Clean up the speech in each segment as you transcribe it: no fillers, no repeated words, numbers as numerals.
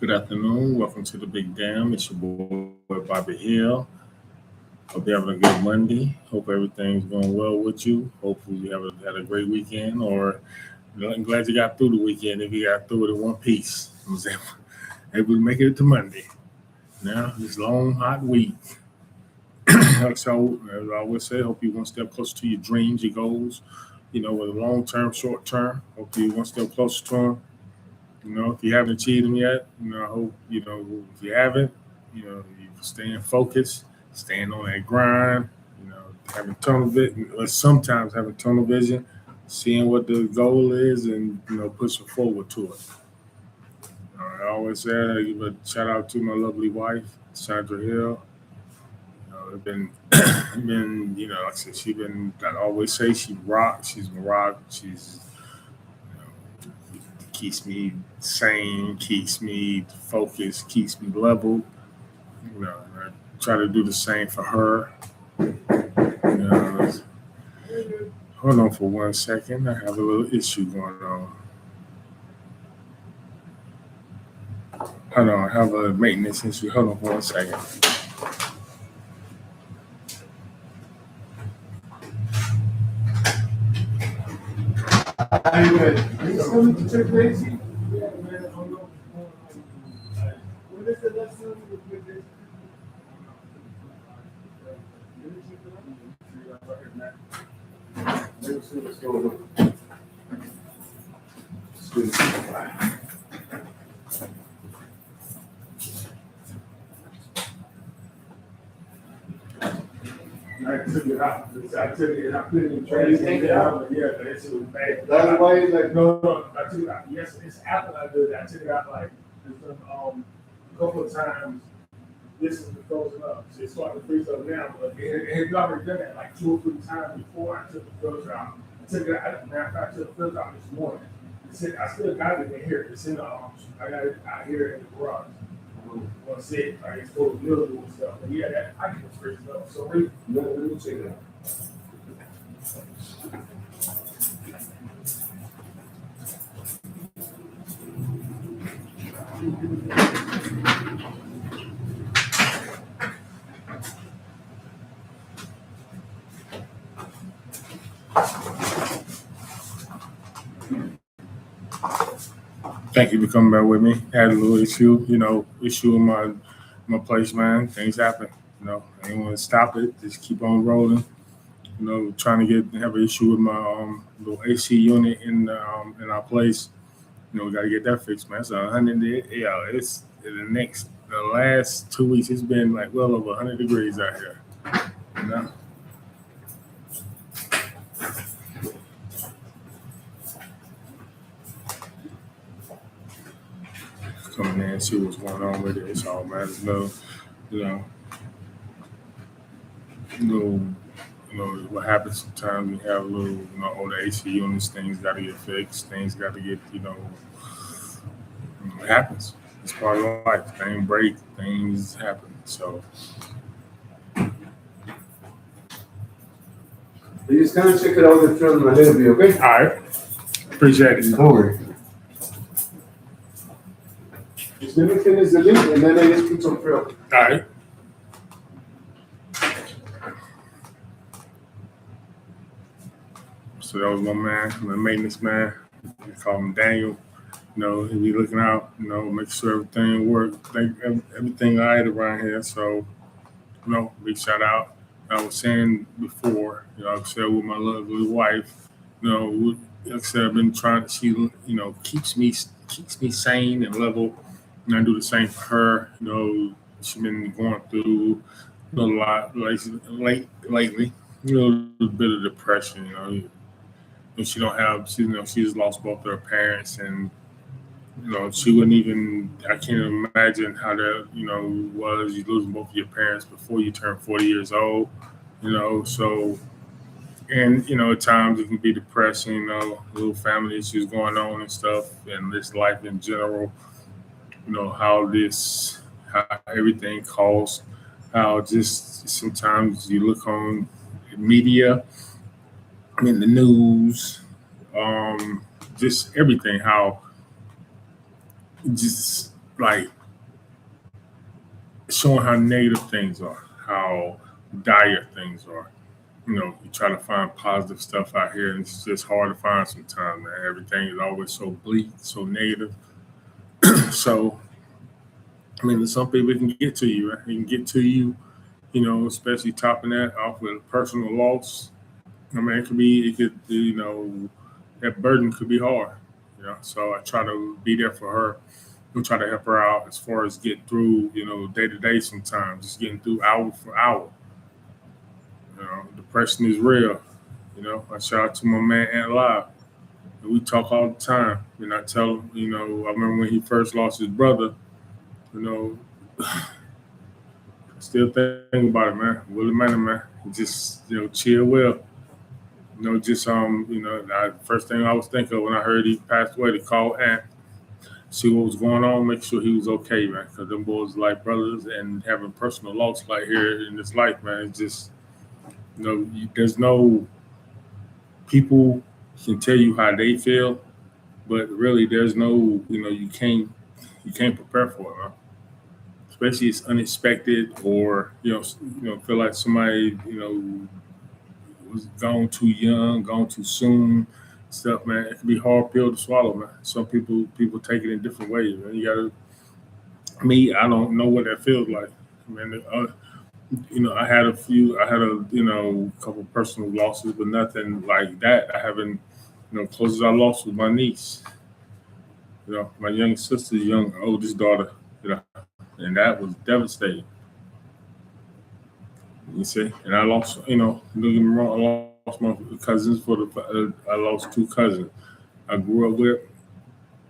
Good afternoon. Welcome to the Big Dam. It's your boy Bobby Hill. Hope you're having a good Monday. Hope everything's going well with you. Hopefully you had a great weekend, or I'm glad you got through the weekend. If you got through it in one piece, I was able to make it to Monday. Now this long hot week. So as I always say, hope you one step closer to your dreams, your goals. Whether long term, short term. Hope you one step closer to them. If you haven't achieved them yet, I hope, if you haven't, you staying focused, staying on that grind, having tunnel vision, or sometimes having tunnel vision, seeing what the goal is and, pushing forward to it. I always say, I give a shout out to my lovely wife, Sandra Hill. It's been, like I said, I always say she rocks, she's been rock, keeps me sane, keeps me focused, keeps me level. I try to do the same for her. You know, hold on for 1 second. I have a little issue going on. Hold on, I have a maintenance issue. Hold on for 1 second. How you doing? You still need to check Daisy? Yeah, man. What is the lesson with this? Let's go. I took it out. I took it and I put it in the trash. You take it out? Yeah, but it was bad. That's why you like no. I took it out. Yes, it's after I did it. I took it out like a couple of times. This is frozen up. So it's starting to freeze up now, but it had already done that like 2 or 3 times before I took the filter out. I took it out. Matter of fact, I took the filter out this morning. I still got it in here. It's in the I got it out here in the garage. Well, see, like it's full of mildew and stuff. And yeah, I can freeze it up. So let me check it out. Thank you for coming back with me. Had a little issue in my place, man. Things happen. I didn't want to stop it. Just keep on rolling. Trying to have an issue with my little AC unit in our place. We got to get that fixed, man. So 100, yeah, it's the last 2 weeks. It's been like well over 100 degrees out here. You know. Come in and see what's going on with it. It's all matters. You know, you know, what happens sometimes we have little, older AC units, things got to get fixed, things got to get, it happens. It's part of life. Things break, things happen. So, You just kind of check it out with the film a little bit, okay? all right. Appreciate it. Don't worry. Just let me finish the link and then I just put some film. All right. So that was my man, my maintenance man. We call him Daniel. He'll be looking out, make sure everything works, everything all right around here. So, big shout out. I was saying before, like I said with my lovely wife, like I said, I've been trying to, she, keeps me sane and level. And I do the same for her. She's been going through a lot lately. A little bit of depression. She don't have. She's lost both of her parents, and she wouldn't even. I can't imagine how that was. You losing both of your parents before you turn 40 years old. So and at times it can be depressing. Little family issues going on and stuff, and this life in general. How everything costs, how just sometimes you look on media, in the news, um, just everything, how just like showing how negative things are, how dire things are. You try to find positive stuff out here, and it's just hard to find sometimes, man. Everything is always so bleak, so negative. So, I mean, some people it can get to you, right? It can get to you, especially topping that off with personal loss. I mean, that burden could be hard, So I try to be there for her. We try to help her out as far as get through, day to day sometimes, just getting through hour for hour. Depression is real. I shout out to my man Ant Live. We talk all the time. And I tell him, I remember when he first lost his brother, you know, still think about it, man. Willie Manning, man. Just, chill well. First thing I was thinking of when I heard he passed away, to call Ant, see what was going on, make sure he was okay, man. Because them boys like brothers, and having personal loss like here in this life, man, it's just, there's no people can tell you how they feel, but really there's no, you can't prepare for it, man. Especially it's unexpected, or feel like somebody was gone too young, gone too soon, stuff, man. It can be a hard pill to swallow, man. Some people take it in different ways, man. Me, I don't know what that feels like. Man, I had a couple personal losses, but nothing like that. I haven't, closest I lost was my niece, my young sister, young oldest daughter, and that was devastating. You see, and I lost, don't get me wrong, I lost my cousins I lost two cousins. I grew up with,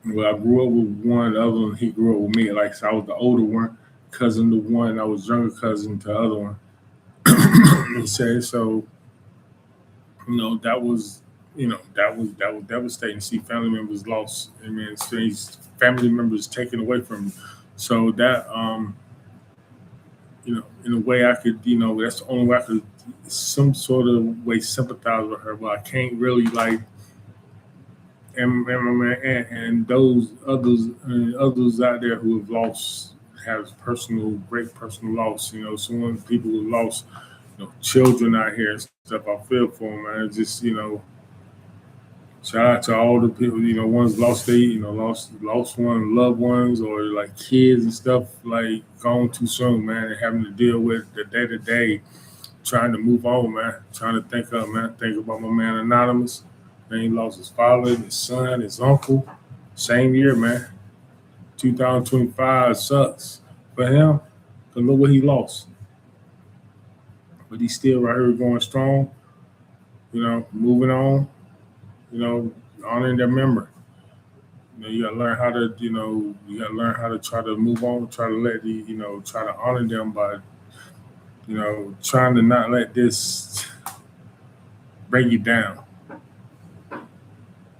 I grew up with one, the other one, he grew up with me. Like, so I was the older one, cousin to one, I was younger cousin to the other one. You say, so, that was, that was devastating. See family members lost, I mean, see family members taken away from you. So that, in a way I could, that's the only way I could some sort of way sympathize with her, but I can't really like, and those others out there who have lost, have great personal loss. Some people who lost, children out here and stuff. I feel for them, man. Just, shout out to all the people, ones lost lost one loved ones, or like kids and stuff, like gone too soon, man, and having to deal with the day to day, trying to move on, man, trying to think about my man Anonymous. Man, he lost his father, his son, his uncle, same year, man. 2025 sucks for him, because look what he lost. But he's still right here going strong, moving on, honoring their memory. You gotta learn how to, try to move on, try to try to honor them by, trying to not let this break you down.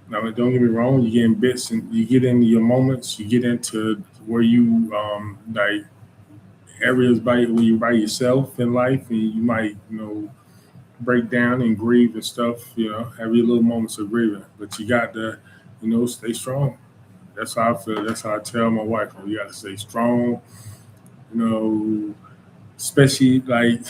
Now, don't get me wrong, you get in bits and you get into your moments, you get into where you, like areas where you're by yourself in life, and you might, break down and grieve and stuff, have your little moments of grieving. But you got to, stay strong. That's how I feel. That's how I tell my wife. You got to stay strong, especially like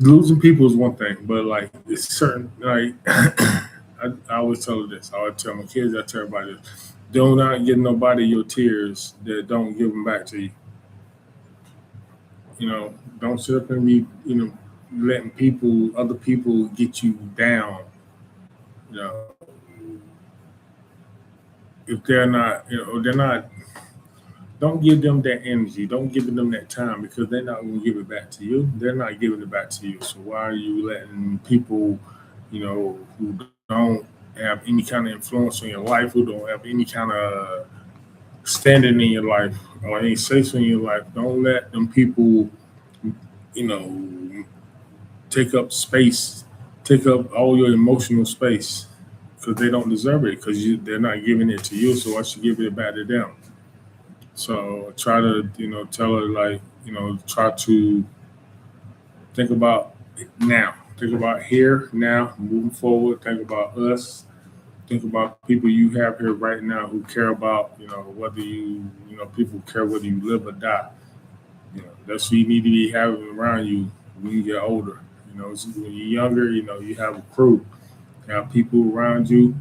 losing people is one thing, but like it's certain, like I always tell her this. I always tell my kids, I tell everybody this. Do not give nobody your tears that don't give them back to you. Don't sit up and be, letting other people get you down. You know, if they're not, don't give them that energy. Don't give them that time, because they're not going to give it back to you. They're not giving it back to you. So why are you letting people, who don't have any kind of influence on your life, who don't have any kind of standing in your life or any say so in your life, don't let them people, take up space, take up all your emotional space, because they don't deserve it, because they're not giving it to you. So why should you give it back to them? So try to, tell her, like, try to think about now. Think about here, now, moving forward. Think about us. think about people you have here right now who care about, whether people care whether you live or die. That's what you need to be having around you when you get older. So when you're younger, you have a crew, you have people around you.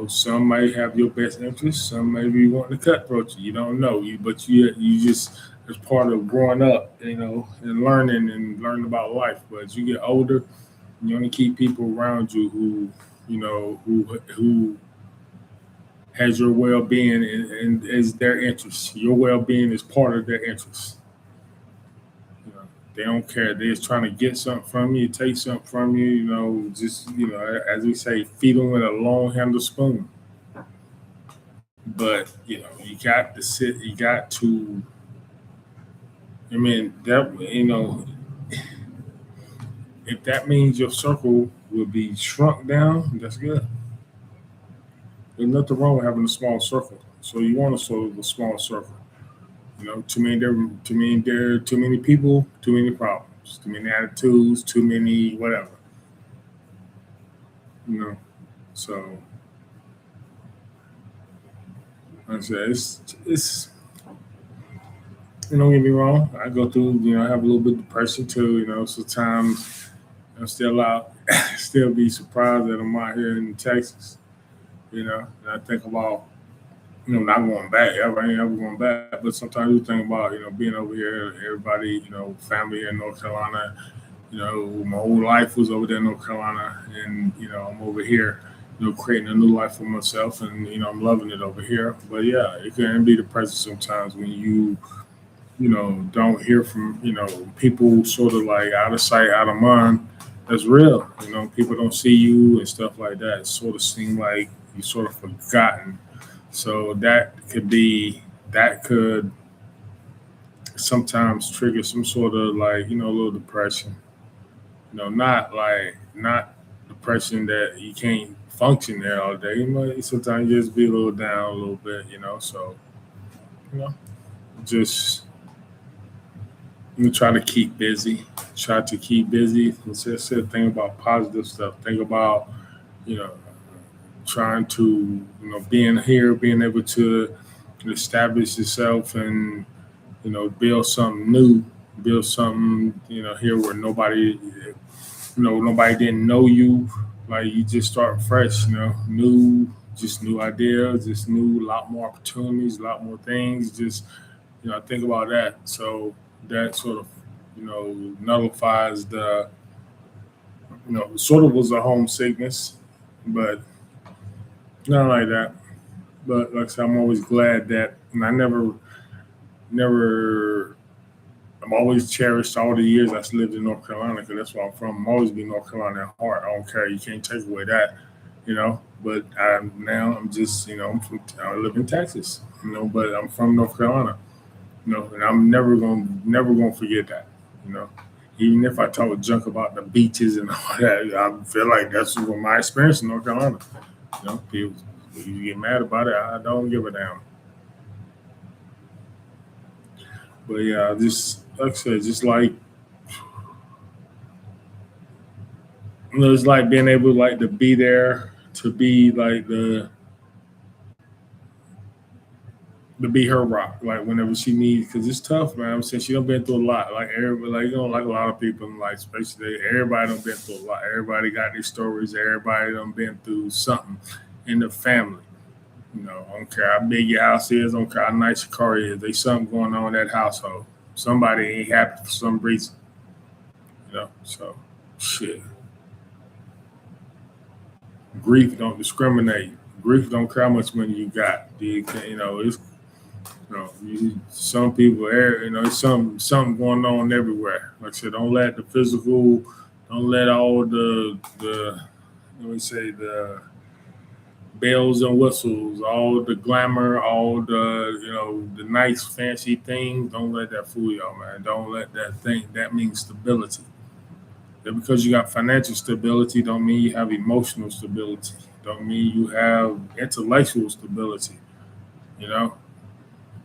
Some might have your best interests, some may be wanting to cutthroat you. You don't know, but you just as part of growing up, and learning about life. But as you get older, you only keep people around you who has your well being and is their interest. Your well being is part of their interest. You know, they don't care. They're just trying to get something from you, take something from you. Just as we say, feed them with a long handled spoon. But you got to sit. You got to. I mean, that if that means your circle will be shrunk down, that's good. There's nothing wrong with having a small circle. So you want to sort of a small circle. There are too many people, too many problems, too many attitudes, too many whatever. You know. So like I said, it's don't get me wrong. I go through, I have a little bit of depression too. Sometimes I'm still out, still be surprised that I'm out here in Texas. And I think about not going back. I ain't ever going back. But sometimes you think about, being over here, everybody, family here in North Carolina. My whole life was over there in North Carolina, and I'm over here, creating a new life for myself, and I'm loving it over here. But yeah, it can be depressing sometimes when don't hear from people sort of like out of sight, out of mind. That's real. People don't see you and stuff like that. It sort of seem like you sort of forgotten. So that could sometimes trigger some sort of like, a little depression. Not depression that you can't function there all day. Sometimes you just be a little down a little bit, So, you know, just try to keep busy. Try to keep busy. Instead think about positive stuff. Think about, you know, trying to, being here, being able to establish yourself and, build something new, build something, here where nobody didn't know you. Like you just start fresh, new ideas, just new, a lot more opportunities, a lot more things. Just, I think about that. So that sort of, nullifies the, sort of was a homesickness, but not like that. But like I said, I'm always glad that, and I never, I'm always cherished all the years I lived in North Carolina because that's where I'm from. I'm always been North Carolina at heart. I don't care. You can't take away that, But I'm just, I live in Texas, but I'm from North Carolina, and I'm never gonna forget that, you know. Even if I talk junk about the beaches and all that, I feel like that's what my experience in North Carolina. People you get mad about it, I don't give a damn. But yeah, just like I said, just like it's like being able like to be there, to be like to be her rock, like whenever she needs, because it's tough, man. I'm saying she done been through a lot, like everybody, like like a lot of people in life, especially everybody done been through a lot. Everybody got their stories. Everybody done been through something in the family. I don't care how big your house is, I don't care how nice your car is. There's something going on in that household. Somebody ain't happy for some reason, So, shit. Grief don't discriminate. Grief don't care how much money you got. It's some people, there's something going on everywhere. Like I said, don't let the physical, don't let all the let me say the bells and whistles, all the glamour, all the the nice fancy things. Don't let that fool y'all, man. Don't let that thing. That means stability. That because you got financial stability, don't mean you have emotional stability. Don't mean you have intellectual stability. You know,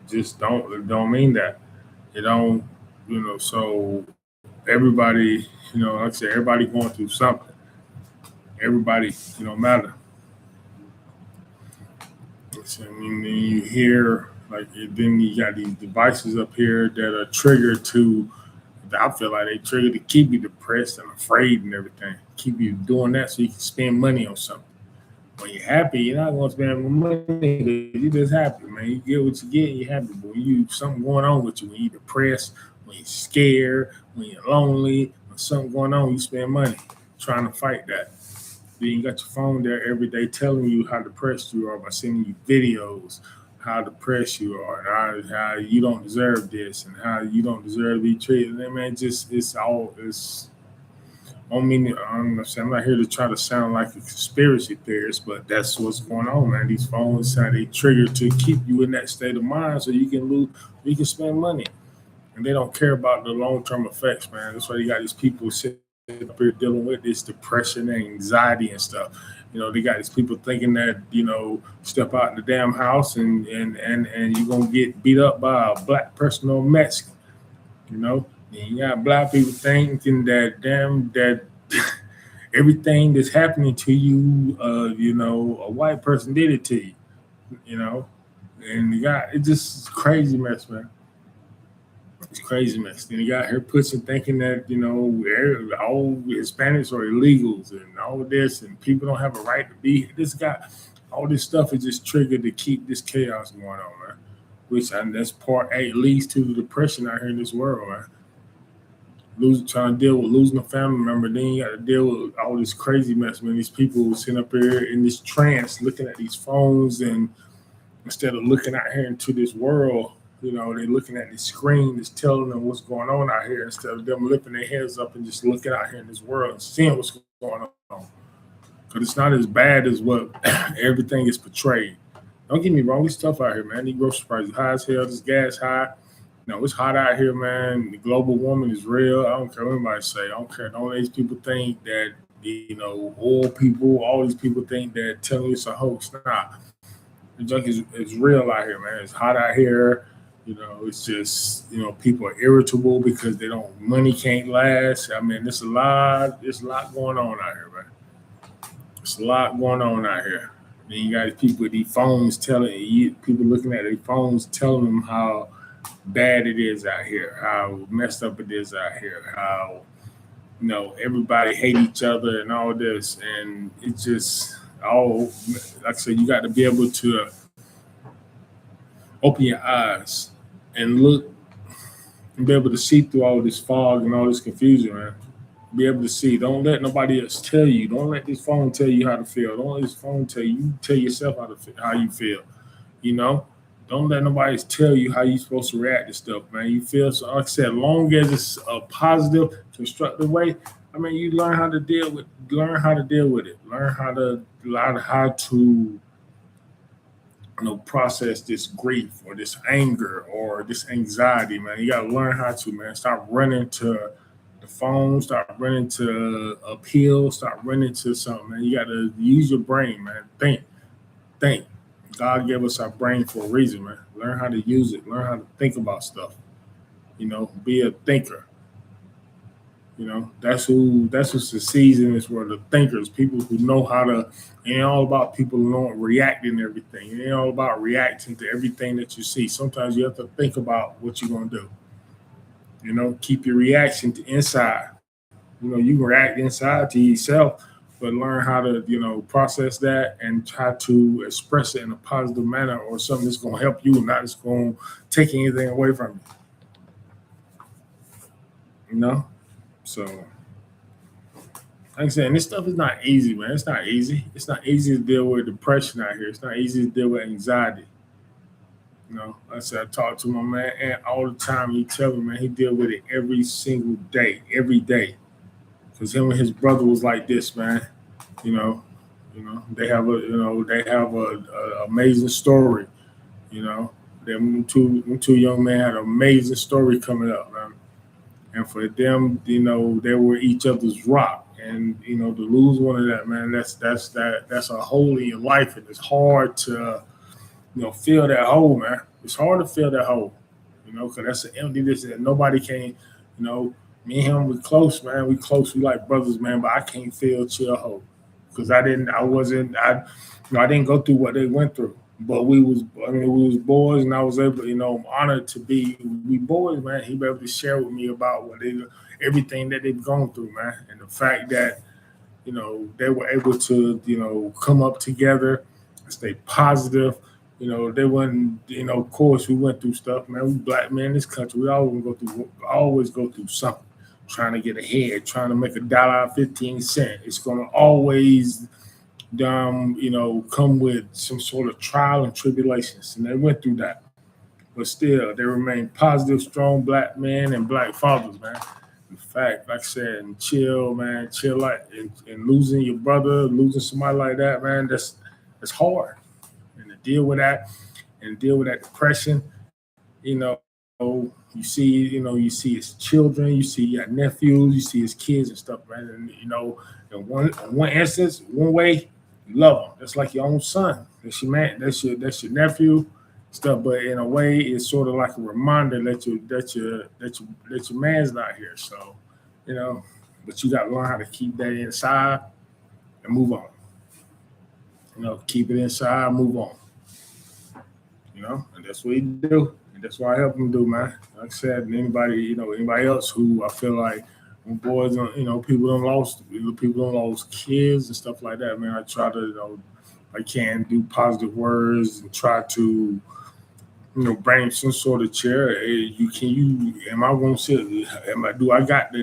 just don't mean that. It don't. So everybody, like I said, everybody going through something. Everybody, matter. So, I mean, then you hear like then you got these devices up here that are triggered to. I feel like they trigger to keep you depressed and afraid and everything. Keep you doing that so you can spend money on something. When you're happy, you're not gonna spend money. You're just happy, man. You get what you get, and you're happy. But when you something going on with you, when you're depressed, when you're scared, when you're lonely, when something going on, you spend money trying to fight that. Then you got your phone there every day telling you how depressed you are by sending you videos, how depressed you are, and how you don't deserve this, and how you don't deserve to be treated. And then, man, just it's. I don't mean I'm not here to try to sound like a conspiracy theorist, but that's what's going on, man. These phones how they trigger to keep you in that state of mind so you can you can spend money, and they don't care about the long term effects, man. That's why you got these people sitting up here dealing with this depression and anxiety and stuff. They got these people thinking that step out in the damn house and you're gonna get beat up by a black person or Mexican. And you got black people thinking that everything that's happening to you, a white person did it to you. And it's just crazy mess, man. It's crazy mess. Then you got her pushing thinking that, all Hispanics are illegals and all this, and people don't have a right to be here. All this stuff is just triggered to keep this chaos going on, man. That's part A, leads to the depression out here in this world, man. Trying to deal with losing a family member, then you got to deal with all this crazy mess, man. These people sitting up here in this trance looking at these phones, and instead of looking out here into this world, they're looking at the screen that's telling them what's going on out here instead of them lifting their heads up and just looking out here in this world and seeing what's going on. Because it's not as bad as what everything is portrayed. Don't get me wrong, this stuff out here, man. These grocery prices high as hell, this gas high. It's hot out here, man. The global warming is real. I don't care what anybody say. I don't care. Don't let these people think that, oil people, all these people think that telling you it's a hoax. Nah. The junk is real out here, man. It's hot out here. It's just, people are irritable because money can't last. I mean, there's a lot going on out here, man. There's a lot going on out here. Then you got people with these phones people looking at their phones telling them how bad it is out here, how messed up it is out here, how, everybody hate each other and all this. And it's just all, like I said, you got to be able to open your eyes and look and be able to see through all this fog and all this confusion, man. Be able to see. Don't let nobody else tell you. Don't let this phone tell you how to feel. Don't let this phone tell you. You tell yourself how you feel. Don't let nobody tell you how you're supposed to react to stuff, man. You feel so. Like I said, long as it's a positive, constructive way. I mean, you learn how to deal with it. Learn how to process this grief or this anger or this anxiety, man. You got to learn how to, man. Stop running to the phone. Stop running to a pill. Stop running to something, man. You got to use your brain, man. Think. God gave us our brain for a reason, man. Learn how to use it. Learn how to think about stuff. Be a thinker. That's who succeeds in this world. The thinkers, people who know how to. It ain't all about people not reacting to everything. It ain't all about reacting to everything that you see. Sometimes you have to think about what you're gonna do. Keep your reaction to inside. You can react inside to yourself, but learn how to, process that and try to express it in a positive manner or something that's going to help you, not just going to take anything away from you. So, like I said, this stuff is not easy, man. It's not easy. It's not easy to deal with depression out here. It's not easy to deal with anxiety. Like I said, I talk to my man and all the time. He tell me, man, he deal with it every single day, every day. Because him and his brother was like this, man. They have a amazing story. Them two young men had an amazing story coming up, man. And for them, they were each other's rock. And to lose one of that, man, that's a hole in your life, and it's hard to fill that hole, man. It's hard to fill that hole, because that's an emptiness that nobody can, me and him, we close, man. We close. We like brothers, man. But I can't feel Chill Hope because I didn't go through what they went through. But we was boys, and I was able, I'm honored to be we boys, man. He be able to share with me about everything that they've gone through, man, and the fact that they were able to, come up together, stay positive. They wasn't, of course, we went through stuff, man. We black men in this country, we always go through something, trying to get ahead, trying to make $1.15. It's gonna always come with some sort of trial and tribulations. And they went through that. But still, they remain positive, strong black men and black fathers, man. In fact, like I said, and chill, man, chill like and losing your brother, losing somebody like that, man, that's hard. And to deal with that and deal with that depression, you know, you see his children, you see your nephews, you see his kids and stuff, man. And in one instance, one way, you love them. That's like your own son. That's your man. That's your nephew, stuff. But in a way, it's sort of like a reminder that your man's not here. So, you know, but you got to learn how to keep that inside and move on. Keep it inside, move on. And that's what he do. And that's what I help him do, man. Like I said, and anybody else who I feel like when boys, people don't lost kids and stuff like that, man. I try to, I can do positive words and try to, bring some sort of cheer. Am I going to say, do I got the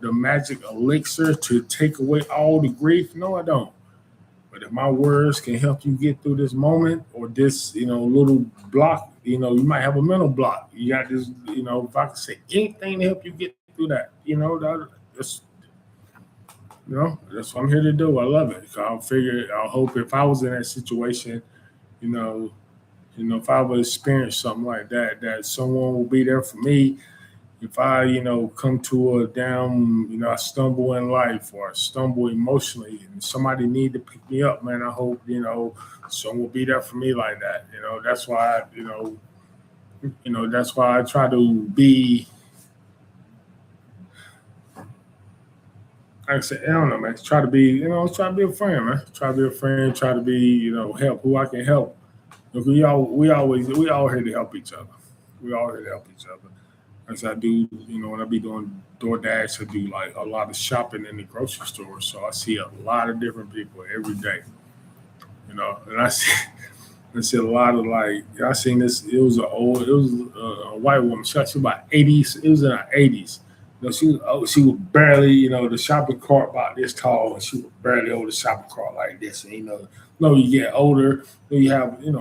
the magic elixir to take away all the grief? No, I don't. But if my words can help you get through this moment or this, little block, you might have a mental block. You got this, if I can say anything to help you get through that, that's what I'm here to do. I love it. I hope if I was in that situation, if I would experience something like that, that someone will be there for me. If I, come to a down, I stumble in life or I stumble emotionally and somebody need to pick me up, man, I hope, someone will be there for me like that. That's why, that's why I try to be, like I said, I don't know, man, try to be a friend, man. Try to be a friend, try to be, help who I can help. Look, we all here to help each other. We all here to help each other. As I do, when I be doing DoorDash, I do like a lot of shopping in the grocery store. So I see a lot of different people every day, and I see a lot of I seen this. It was a white woman. She was about 80s. It was in her 80s. She was barely, the shopping cart about this tall, and she was barely over the shopping cart like this. And you get older, you have, what you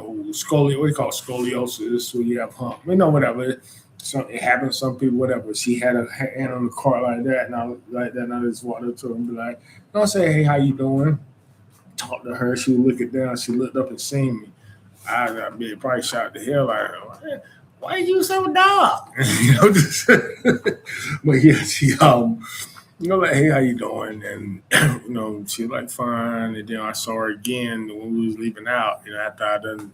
call scoliosis, so you have hump, whatever. It happens to some people, whatever. She had a hand on the cart like that, and I just walked up to her and be like, I'll say, hey, how you doing? Talk to her. She would look it down. She looked up and seen me. I probably shot the hell out of her. Why are you so dark? But yeah, she like, hey, how you doing? And she was like, fine. And then I saw her again when we was leaving out. After I done,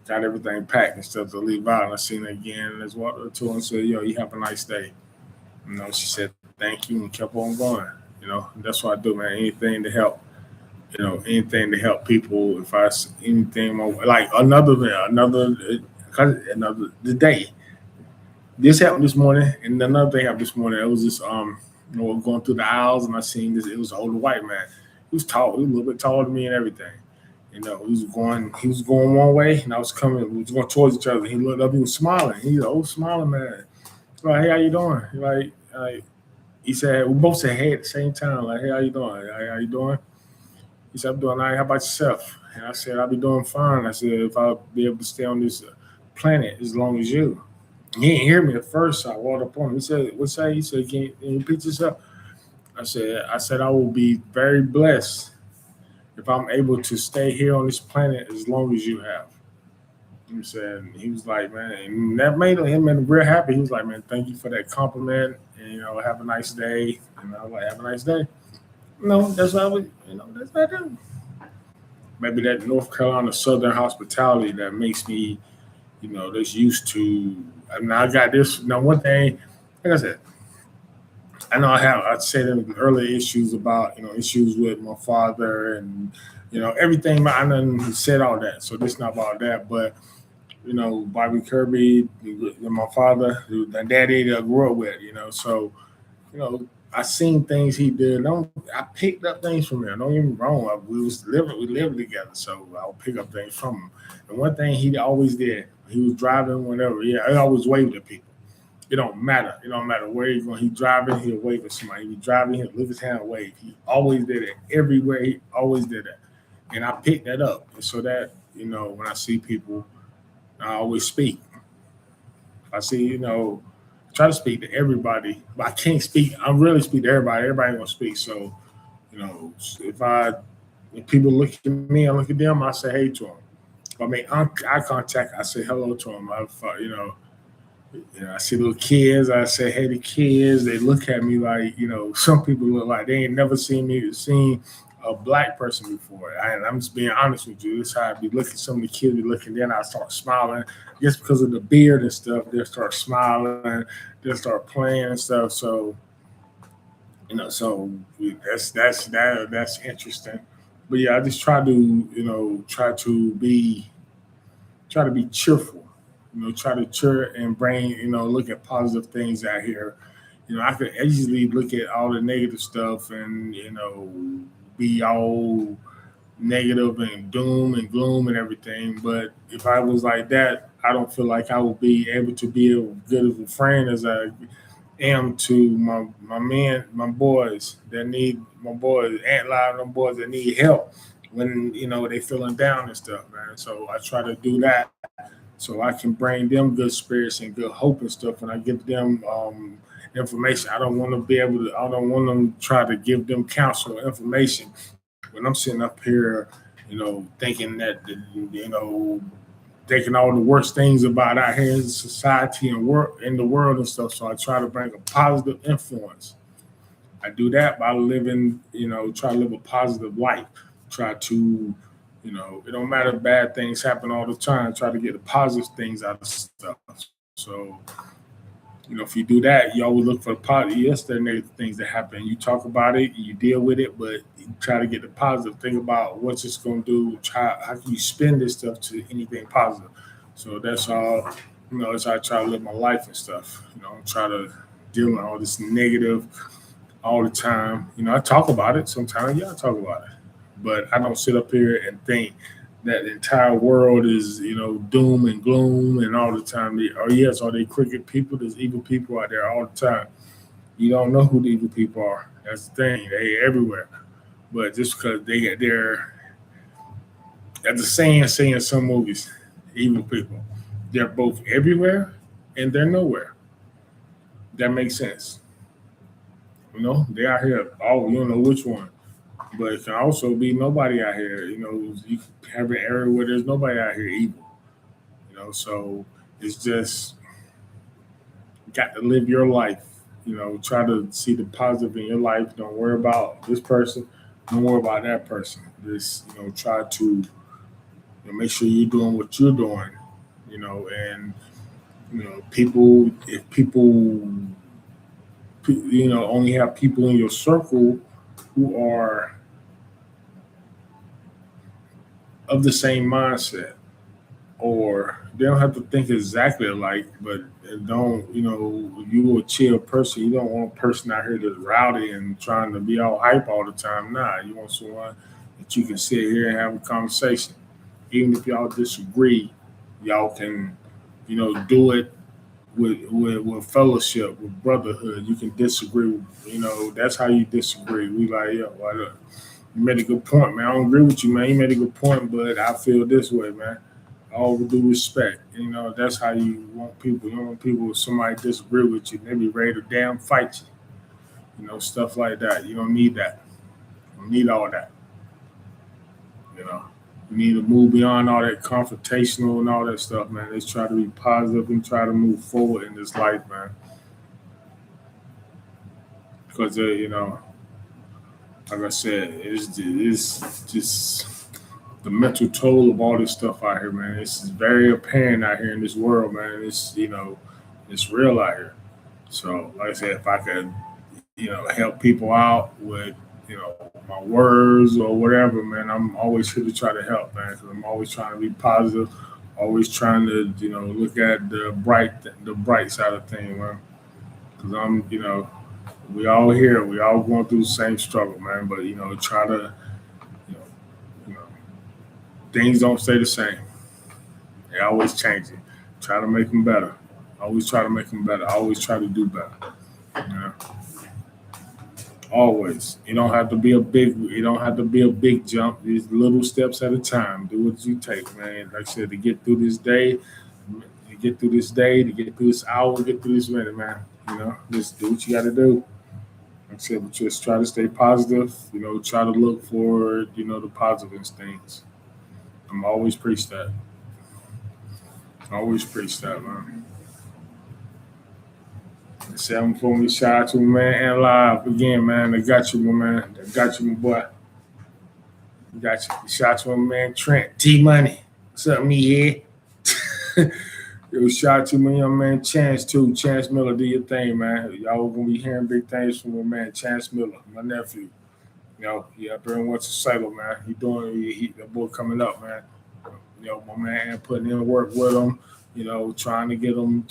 got everything packed and stuff to leave out. And I seen her again and just walked up to her and said, yo, you have a nice day. She said, thank you, and kept on going. That's what I do, man. Anything to help. Anything to help people. If I anything like the day. This happened this morning, and another thing happened this morning. It was just going through the aisles, and I seen this. It was an older white man. He was tall. He was a little bit taller than me and everything. He was going one way, and I was coming. We was going towards each other. He looked up. He was smiling. He's an old smiling man. Like, hey, how you doing? He said, we both said hey at the same time. Like, hey, how you doing? How you doing? He said, I'm doing all right. How about yourself? And I said, I'll be doing fine. I said, if I'll be able to stay on this planet as long as you. He didn't hear me at first, so I walked up on him. He said, what's that? He said, can you repeat yourself? I said, I will be very blessed if I'm able to stay here on this planet as long as you have. He said, he was like, man, and that made him real happy. He was like, man, thank you for that compliment, and have a nice day. And I was like, have a nice day. That's what that's what I do. Maybe that North Carolina Southern hospitality that makes me, that's used to. I got this. One thing, like I said, I know I said in earlier issues about, issues with my father and, everything. I done said all that. So this not about that. But, Bobby Kirby, my father, the daddy that I grew up with, so, I seen things he did. I picked up things from him. Don't get me wrong. We lived together, so I'll pick up things from him. And one thing he always did, he was driving whenever. Yeah, he always waved at people. It don't matter. It don't matter where he's going. He's driving, he'll wave at somebody. He's driving, he'll lift his hand and wave. He always did it. Everywhere, he always did that. And I picked that up. And so that, when I see people, I always speak. I see, try to speak to everybody, but I can't speak. I really speak to everybody. Everybody ain't gonna speak. So, if people look at me, I look at them, I say hey to them. If I make eye contact, I say hello to them. I see little kids, I say hey to kids. They look at me like, some people look like they ain't never seen a black person before. And I'm just being honest with you. This is how I be looking. Some of the kids be looking, then I start smiling. Just because of the beard and stuff, they'll start smiling, they'll start playing and stuff. So, so that's interesting. But yeah, I just try to, try to be cheerful. Try to cheer and bring, look at positive things out here. I could easily look at all the negative stuff and, be all negative and doom and gloom and everything. But if I was like that, I don't feel like I would be able to be as good of a friend as I am to my boys that need Aunt Live, them boys that need help when they feeling down and stuff, man. So I try to do that so I can bring them good spirits and good hope and stuff, and I give them information. I don't want them try to give them counsel or information when I'm sitting up here, thinking that, thinking all the worst things about out here in society and in the world and stuff. So I try to bring a positive influence. I do that by living, try to live a positive life. Try to, it don't matter if bad things happen all the time. Try to get the positive things out of stuff. So, if you do that, you always look for the positive. Yes, there are negative things that happen. You talk about it, you deal with it, but you try to get the positive. Think about what's it's going to do. How can you spin this stuff to anything positive? So that's all. That's how I try to live my life and stuff. I try to deal with all this negative all the time. I talk about it sometimes. Yeah, I talk about it, but I don't sit up here and think that the entire world is, doom and gloom and all the time. Are they crooked people? There's evil people out there all the time. You don't know who the evil people are. That's the thing. They everywhere. But just because they're at the saying in some movies, evil people, they're both everywhere and they're nowhere. That makes sense. They out here. Oh, you don't know which one. But it can also be nobody out here. You have an area where there's nobody out here evil. So it's just you got to live your life. Try to see the positive in your life. Don't worry about this person. Don't worry about that person. Just try to make sure you're doing what you're doing. And people. If people, only have people in your circle who are of the same mindset, or they don't have to think exactly alike, but you a chill person. You don't want a person out here that's rowdy and trying to be all hype all the time. Nah, you want someone that you can sit here and have a conversation. Even if y'all disagree, y'all can, do it with fellowship, with brotherhood. You can disagree. That's how you disagree. We like, yeah, why not? You made a good point, man. I don't agree with you, man. You made a good point, but I feel this way, man. All with due respect. That's how you want people. You don't want people if somebody disagree with you, they be ready to damn fight you. Stuff like that. You don't need that. You don't need all that. You need to move beyond all that confrontational and all that stuff, man. Let's try to be positive and try to move forward in this life, man. Because, like I said, it's just the mental toll of all this stuff out here, man. It's very apparent out here in this world, man. It's real out here. So, like I said, if I could help people out with, my words or whatever, man. I'm always here to try to help, man, because I'm always trying to be positive, always trying to, look at the bright side of things, man. Because we all here, we all going through the same struggle, man. But try to, you know, you know, things don't stay the same. They always changing. Try to make them better. Always try to make them better. Always try to do better. You know? Always. You don't have to be a big. You don't have to be a big jump. These little steps at a time. Do what you take, man. Like I said, to get through this day, to get through this day, to get through this hour, get through this minute, man. Just do what you got to do. Like I said, but just try to stay positive. Try to look for the positive things. I'm always preach that. Always preach that, man. 740, shout out to my man and live again, man. I got you, my man. I got you, my boy. I got you. Shout out to my man Trent T Money. What's up, me? Yeah. Yo, shout out to my young man Chance too. Chance Miller, do your thing, man. Y'all gonna be hearing big things from my man Chance Miller, my nephew. He up there in Winston-Salem, man. That boy coming up, man. My man putting in work with him. Trying to get him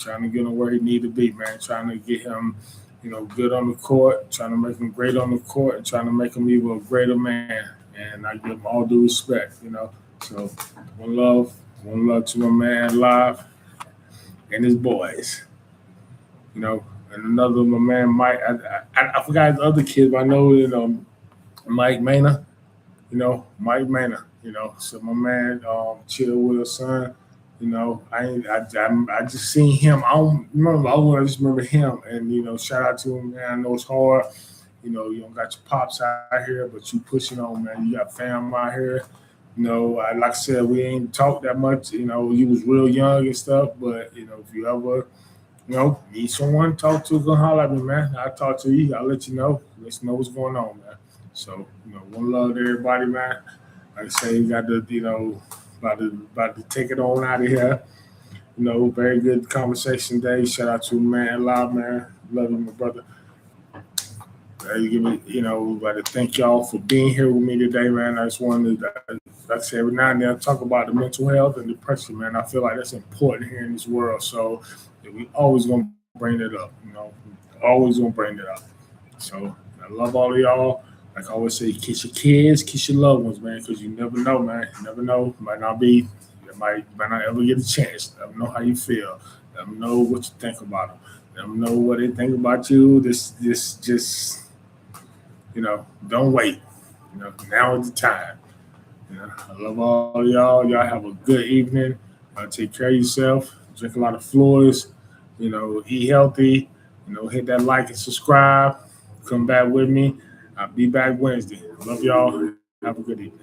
where he need to be, man. Trying to get him, good on the court. Trying to make him great on the court, and trying to make him even a greater man. And I give him all due respect, So one love to my man live and his boys, And another my man Mike. I forgot his other kid, but I know Mike Maynard. Mike Maynard. So my man Chill Will's son. I just seen him. I don't remember. I just remember him. And shout out to him, man. I know it's hard. You don't got your pops out here, but you pushing on, man. You got fam out here. Like I said, we ain't talked that much. You was real young and stuff. But if you ever, need someone to talk to, go holler at me, man. I'll talk to you. I'll let you know. Let you know what's going on, man. So one love to everybody, man. Like I say, you got to, about to take it on out of here. Very good conversation day. Shout out to man, live man. Love you, my brother. About to thank y'all for being here with me today, man. I just wanted to, like I say, every now and then I talk about the mental health and depression, man. I feel like that's important here in this world. So we always gonna bring it up, always gonna bring it up. So I love all of y'all. Like I always say, kiss your kids, kiss your loved ones, man, because you never know, man. You never know. Might not ever get a chance. Let them know how you feel. Let them know what you think about them. Let them know what they think about you. Just don't wait. Now is the time. I love all of y'all. Y'all have a good evening. Take care of yourself. Drink a lot of fluids. Eat healthy. Hit that like and subscribe. Come back with me. I'll be back Wednesday. Love y'all. Have a good evening.